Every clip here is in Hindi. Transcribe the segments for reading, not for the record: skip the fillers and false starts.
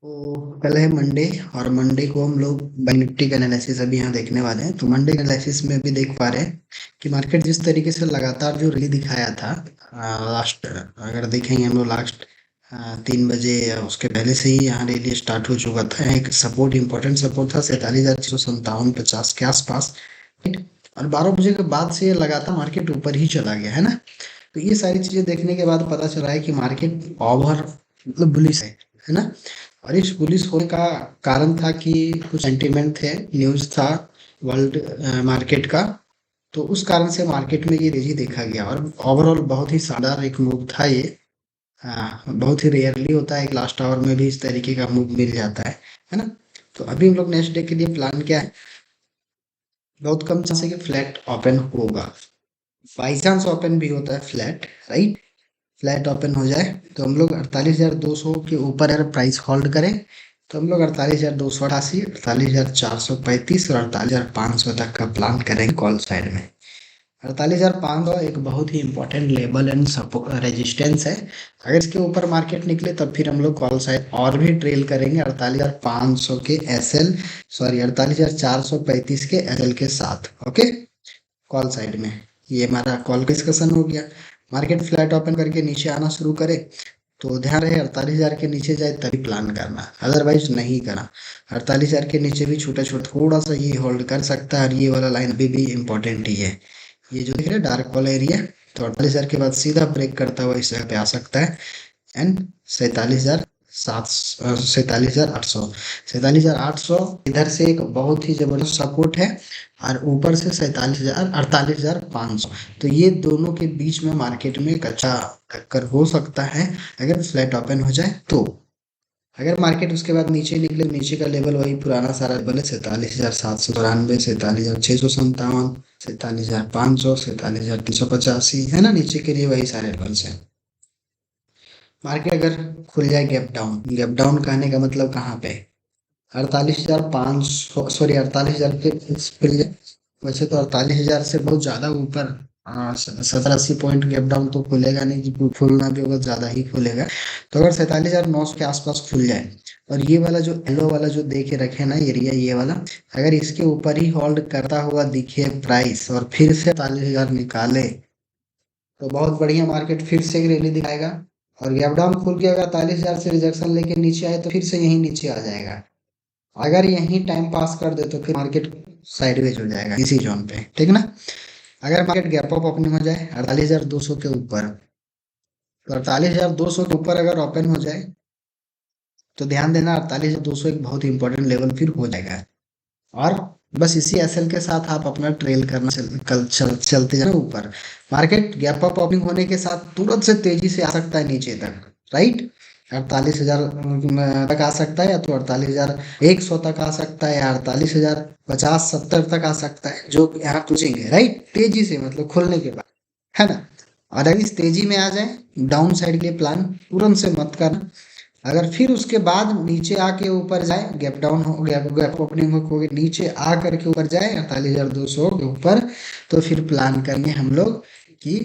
तो कल है मंडे। और मंडे को हम लोग बैंक निफ्टी का एनालिसिस अभी यहाँ देखने वाले हैं। तो मंडे एनालिसिस में भी देख पा रहे हैं कि मार्केट जिस तरीके से लगातार जो रैली दिखाया था लास्ट, अगर देखेंगे हम लोग लास्ट 3 बजे या उसके पहले से ही यहाँ रैली स्टार्ट हो चुका था। एक सपोर्ट, इंपॉर्टेंट सपोर्ट था 47,657-50 के आसपास। right? और 12 बजे के बाद से ये लगातार मार्केट ऊपर ही चला गया है ना। तो ये सारी चीजें देखने के बाद पता चला है कि मार्केट ओवर मतलब बुलिश है ना। और इस बुलिश होने का कारण था कि कुछ सेंटीमेंट थे, न्यूज़ था वर्ल्ड मार्केट का। तो उस कारण से मार्केट में ये तेजी देखा गया और ओवरऑल बहुत ही शानदार एक मूव था ये। बहुत ही रेयरली होता है कि लास्ट आवर में भी इस तरीके का मूव मिल जाता है ना। तो अभी हम लोग नेक्स्ट डे के लिए प्लान क्या है, बहुत कम चांस है कि फ्लैट ओपन होगा। बाई चांस ओपन भी होता है फ्लैट, राइट। फ्लैट ओपन हो जाए तो हम लोग 48,200 के ऊपर अगर प्राइस होल्ड करें तो हम लोग 48,288, 48,435 और 48,500 तक का प्लान करेंगे कॉल साइड में। 48,500 एक बहुत ही important level and support resistance है। अगर इसके ऊपर मार्केट निकले तब फिर हम लोग कॉल साइड और भी ट्रेल करेंगे 48,500 के एसएल, सॉरी 48,435 के एसएल के साथ। ओके, कॉल साइड में ये हमारा कॉल का डिस्कशन हो गया। मार्केट फ्लैट ओपन करके नीचे आना शुरू करे तो ध्यान रहे 48,000 के नीचे जाए तभी प्लान करना, अदरवाइज नहीं करना। 48,000 के नीचे भी छोटा छोटा थोड़ा सा ये होल्ड कर सकता है और ये वाला लाइन अभी भी इम्पोर्टेंट ही है। ये जो दिख रहा है डार्क वाला एरिया, तो 48,000 के बाद सीधा ब्रेक करता हुआ इस जगह पे आ सकता है। एंड 47,800 47,800 इधर से एक बहुत ही जबरदस्त सपोर्ट है। और ऊपर से 47,000 48,500, तो ये दोनों के बीच में मार्केट में एक अच्छा टक्कर हो सकता है अगर फ्लैट ओपन हो जाए तो। अगर मार्केट उसके बाद नीचे निकले, नीचे का लेवल वही पुराना सारा लेवल है 47,792, 47,657, 47,500, 47,385 है ना। नीचे के लिए वही सारे लेवल्स हैं। मार्केट अगर खुल जाए गैप डाउन, गैप डाउन कहने का मतलब कहाँ पे, 48,500 सॉरी 48,000 के खुल जाए। वैसे तो 48,000 से बहुत ज्यादा ऊपर 70-80 पॉइंट गैप डाउन तो खुलेगा नहीं, कि खुलना भी होगा ज्यादा ही खुलेगा। तो अगर 47,900 के आसपास खुल जाए और ये वाला जो येलो वाला जो दे के रखे ना एरिया, ये वाला अगर इसके ऊपर ही होल्ड करता हुआ दिखे प्राइस और फिर से 48,000 निकाले तो बहुत बढ़िया, मार्केट फिर से एक रैली दिखाएगा। और गैप डाउन खुल के अगर 48,000 से रिजेक्शन लेके नीचे आए तो फिर से यहीं नीचे आ जाएगा। अगर यहीं टाइम पास कर दे तो फिर मार्केट साइडवेज हो जाएगा इसी जोन पे, ठीक ना। अगर मार्केट गैप अप ओपनिंग हो जाए 48,200 के ऊपर, तो 48,200 के ऊपर अगर ओपन हो जाए तो ध्यान देना 48,200 एक बहुत इंपॉर्टेंट लेवल फिर हो जाएगा। और बस इसी एसएल के साथ आप अपना ट्रेल करना चलते जाना ऊपर। मार्केट गैप अप ओपनिंग होने के साथ तुरंत से तेजी से आ सकता है नीचे तक, राइट। 48,000 तक आ सकता है, या तो 48,100 तक आ सकता है, या 48,050-70 तक आ सकता है, जो यहाँ क्लोजिंग है, राइट। तेजी से मतलब खुलने के बाद, है ना। और अगर इस तेजी में आ जाए डाउन साइड के लिए प्लान तुरंत से मत करना। अगर फिर उसके बाद नीचे आके ऊपर जाए, गैप डाउन हो गया, गैप ओपनिंग हो गया, नीचे आ करके ऊपर जाए 48,200 के ऊपर, तो फिर प्लान करेंगे हम लोग कि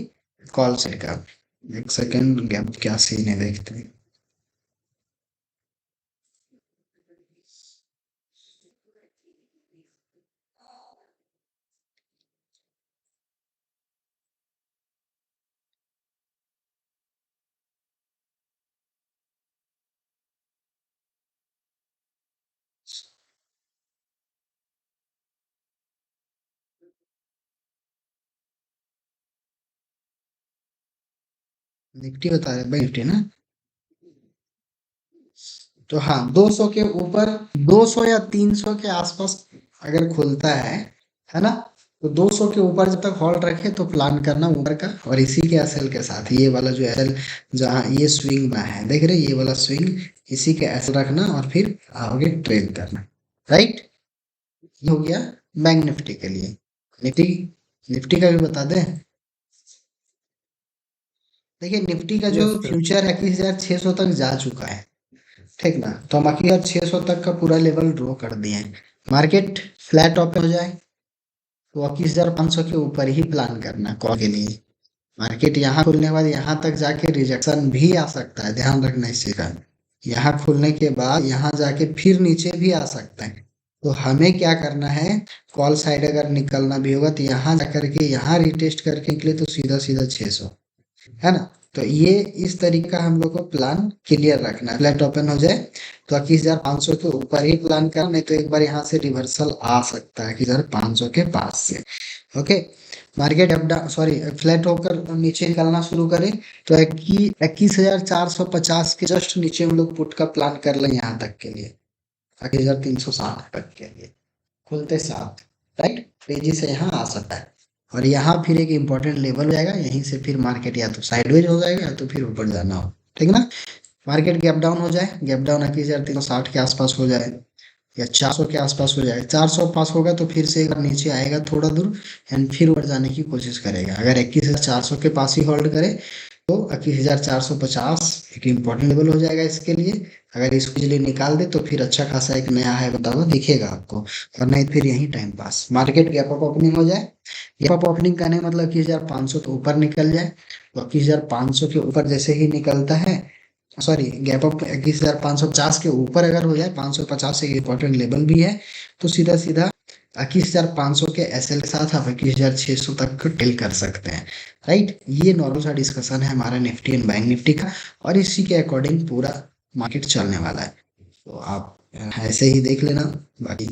कॉल साइड का। एक सेकेंड, गैप क्या सीन है देखते हैं। निफ्टी बता रहे बैंक निफ्टी ना। तो हाँ, 200 के ऊपर, 200 या 300 के आसपास अगर खुलता है ना। तो 200 के ऊपर जब तक होल्ड रखे तो प्लान करना ऊपर का। और इसी के एसएल के साथ ये वाला जो एसएल जहाँ ये स्विंग में है, देख रहे ये वाला स्विंग, इसी के एसएल रखना और फिर आगे ट्रेड करना, राइट। ये हो गया बैंक निफ्टी के लिए। निफ्टी, निफ्टी का भी बता दें। देखिए निफ्टी का जो यस सर। फ्यूचर है 21,600 तक जा चुका है, ठीक ना। तो हम 21,600 तक का पूरा लेवल ड्रॉ कर दिए हैं। मार्केट फ्लैट ओपन हो जाए तो 21,500 के ऊपर ही प्लान करना कॉल के लिए। मार्केट यहाँ खुलने के बाद यहाँ तक जाके रिजेक्शन भी आ सकता है, ध्यान रखना इस चीज का। यहाँ खुलने के बाद यहाँ जाके फिर नीचे भी आ सकता है। तो हमें क्या करना है, कॉल साइड अगर निकलना भी होगा तो यहाँ जाकर के यहाँ रिटेस्ट करके निकले तो सीधा सीधा 600, है ना। तो ये इस तरीके का हम लोग को प्लान क्लियर रखना है। फ्लैट ओपन हो जाए तो 21,500 के ऊपर ही प्लान करना, नहीं तो एक बार यहाँ से रिवर्सल आ सकता है 21,500 के पास से। Okay, market up down sorry flat होकर नीचे निकलना शुरू करे तो 21,450 के जस्ट नीचे हम लोग पुट का प्लान कर लें यहाँ तक के लिए, 21,360 तक के लिए खुलते साथ, राइट। तेजी से यहाँ आ सकता है और यहाँ फिर एक इम्पोर्टेंट लेवल हो जाएगा, यहीं से फिर मार्केट या तो साइडवेज हो जाएगा या तो फिर ऊपर जाना हो, ठीक ना। मार्केट गैप डाउन हो जाए, गैप डाउन 21,360 के आसपास हो जाए या 400 के आसपास हो जाए, 400 पास होगा तो फिर से एक बार नीचे आएगा थोड़ा दूर एंड फिर ऊपर जाने की कोशिश करेगा। अगर 21,400 के पास ही होल्ड करे तो 21,450 एक इम्पोर्टेंट लेवल हो जाएगा इसके लिए। अगर इसको इजीली निकाल दे तो फिर अच्छा खासा एक नया हाई बता हुआ दिखेगा आपको, और नहीं फिर यही time pass. Market gap up opening हो जाए, गैप अप ओपनिंग करने का मतलब 21,500 के ऊपर निकल जाए, तो 21,500 के ऊपर जैसे ही निकलता है, सॉरी गैप अप 21,550 के ऊपर अगर हो जाए, 550 एक इम्पोर्टेंट लेवल भी है, तो सीधा सीधा 21,500 के एसएल के साथ आप 21,600 तक टेल कर सकते हैं, राइट। ये नॉर्मल सा डिस्कशन है हमारा निफ्टी एंड बैंक निफ्टी का, और इसी के अकॉर्डिंग पूरा मार्केट चलने वाला है। तो आप ऐसे ही देख लेना, बाकी